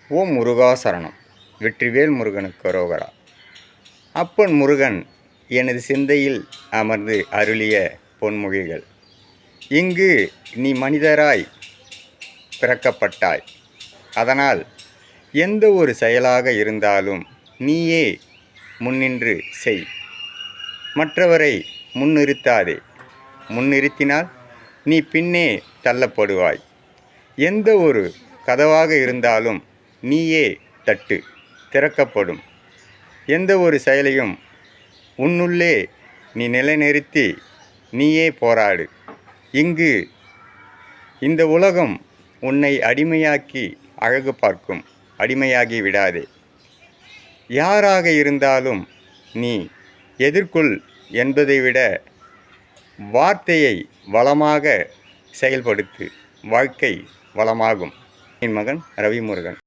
ஓம் முருகா சரணம். வெற்றிவேல் முருகனுக்கு அரோகரா. அப்பன் முருகன் எனது சிந்தையில் அமர்ந்து அருளிய பொன்மொழிகள். இங்கு நீ மனிதராய் பிறக்கப்பட்டாய். அதனால் எந்த ஒரு செயலாக இருந்தாலும் நீயே முன்னின்று செய். மற்றவரை முன்னிறுத்தாதே. முன்னிறுத்தினால் நீ பின்னே தள்ளப்படுவாய். எந்த ஒரு கதவாக இருந்தாலும் நீயே தட்டு, திறக்கப்படும். எந்த ஒரு செயலையும் உன்னுள்ளே நீ நிலைநிறுத்தி நீயே போராடு. இங்கு இந்த உலகம் உன்னை அடிமையாக்கி அழகு பார்க்கும். அடிமையாகி விடாதே. யாராக இருந்தாலும் நீ எதிர்கொள் என்பதை விட வார்த்தையை வளமாக செயல்படுத்து. வாழ்க்கை வளமாகும். என் மகன் ரவிமுருகன்.